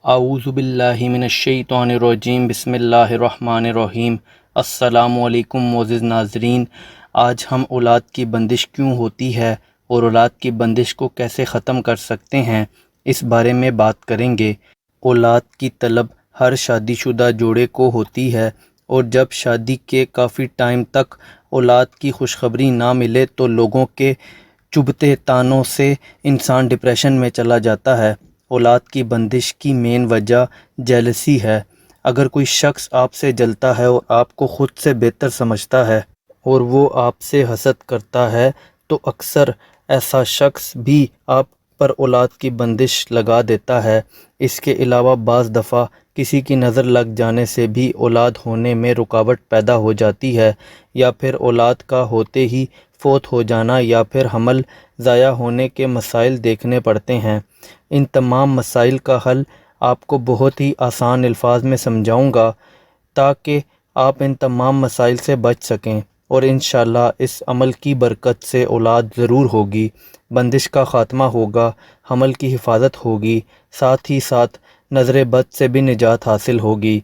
اعوذ باللہ من الشیطان الرجیم، بسم اللہ الرحمن الرحیم۔ السلام علیکم معزز ناظرین، آج ہم اولاد کی بندش کیوں ہوتی ہے اور اولاد کی بندش کو کیسے ختم کر سکتے ہیں، اس بارے میں بات کریں گے۔ اولاد کی طلب ہر شادی شدہ جوڑے کو ہوتی ہے، اور جب شادی کے کافی ٹائم تک اولاد کی خوشخبری نہ ملے تو لوگوں کے چبھتے تانوں سے انسان ڈپریشن میں چلا جاتا ہے۔ اولاد کی بندش کی مین وجہ جیلسی ہے۔ اگر کوئی شخص آپ سے جلتا ہے اور آپ کو خود سے بہتر سمجھتا ہے اور وہ آپ سے حسد کرتا ہے تو اکثر ایسا شخص بھی آپ پر اولاد کی بندش لگا دیتا ہے۔ اس کے علاوہ بعض دفعہ کسی کی نظر لگ جانے سے بھی اولاد ہونے میں رکاوٹ پیدا ہو جاتی ہے، یا پھر اولاد کا ہوتے ہی فوت ہو جانا، یا پھر حمل ضائع ہونے کے مسائل دیکھنے پڑتے ہیں۔ ان تمام مسائل کا حل آپ کو بہت ہی آسان الفاظ میں سمجھاؤں گا تاکہ آپ ان تمام مسائل سے بچ سکیں، اور انشاءاللہ اس عمل کی برکت سے اولاد ضرور ہوگی، بندش کا خاتمہ ہوگا، حمل کی حفاظت ہوگی، ساتھ ہی ساتھ نظر بد سے بھی نجات حاصل ہوگی۔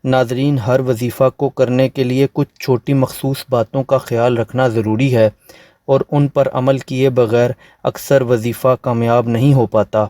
ناظرین، ہر وظیفہ کو کرنے کے لیے کچھ چھوٹی مخصوص باتوں کا خیال رکھنا ضروری ہے، اور ان پر عمل کیے بغیر اکثر وظیفہ کامیاب نہیں ہو پاتا۔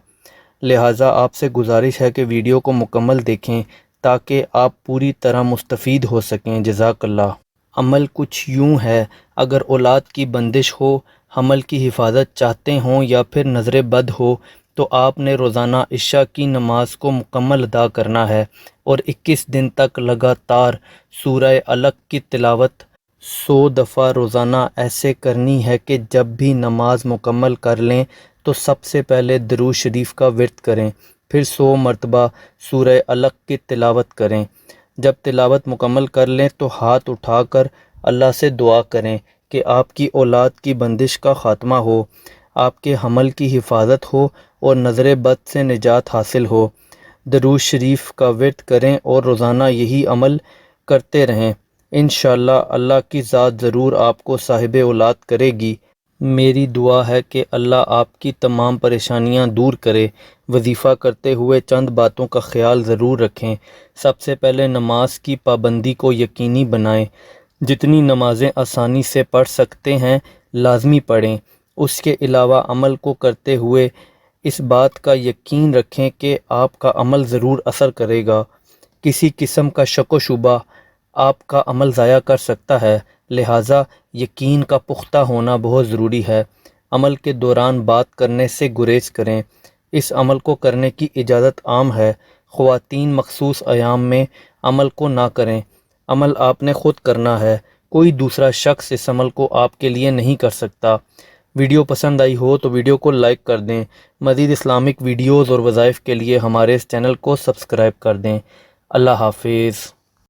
لہٰذا آپ سے گزارش ہے کہ ویڈیو کو مکمل دیکھیں تاکہ آپ پوری طرح مستفید ہو سکیں۔ جزاک اللہ۔ عمل کچھ یوں ہے، اگر اولاد کی بندش ہو، حمل کی حفاظت چاہتے ہوں یا پھر نظر بد ہو تو آپ نے روزانہ عشاء کی نماز کو مکمل ادا کرنا ہے، اور 21 دن تک لگاتار سورہ الق کی تلاوت 100 دفعہ روزانہ ایسے کرنی ہے کہ جب بھی نماز مکمل کر لیں تو سب سے پہلے درود شریف کا ورد کریں، پھر 100 مرتبہ سورہ الق کی تلاوت کریں۔ جب تلاوت مکمل کر لیں تو ہاتھ اٹھا کر اللہ سے دعا کریں کہ آپ کی اولاد کی بندش کا خاتمہ ہو، آپ کے حمل کی حفاظت ہو اور نظر بد سے نجات حاصل ہو۔ درود شریف کا ورد کریں اور روزانہ یہی عمل کرتے رہیں۔ انشاءاللہ اللہ کی ذات ضرور آپ کو صاحب اولاد کرے گی۔ میری دعا ہے کہ اللہ آپ کی تمام پریشانیاں دور کرے۔ وظیفہ کرتے ہوئے چند باتوں کا خیال ضرور رکھیں۔ سب سے پہلے نماز کی پابندی کو یقینی بنائیں۔ جتنی نمازیں آسانی سے پڑھ سکتے ہیں لازمی پڑھیں۔ اس کے علاوہ عمل کو کرتے ہوئے اس بات کا یقین رکھیں کہ آپ کا عمل ضرور اثر کرے گا۔ کسی قسم کا شک و شبہ آپ کا عمل ضائع کر سکتا ہے، لہٰذا یقین کا پختہ ہونا بہت ضروری ہے۔ عمل کے دوران بات کرنے سے گریز کریں۔ اس عمل کو کرنے کی اجازت عام ہے۔ خواتین مخصوص ایام میں عمل کو نہ کریں۔ عمل آپ نے خود کرنا ہے، کوئی دوسرا شخص اس عمل کو آپ کے لیے نہیں کر سکتا۔ ویڈیو پسند آئی ہو تو ویڈیو کو لائک کر دیں۔ مزید اسلامک ویڈیوز اور وظائف کے لیے ہمارے اس چینل کو سبسکرائب کر دیں۔ اللہ حافظ۔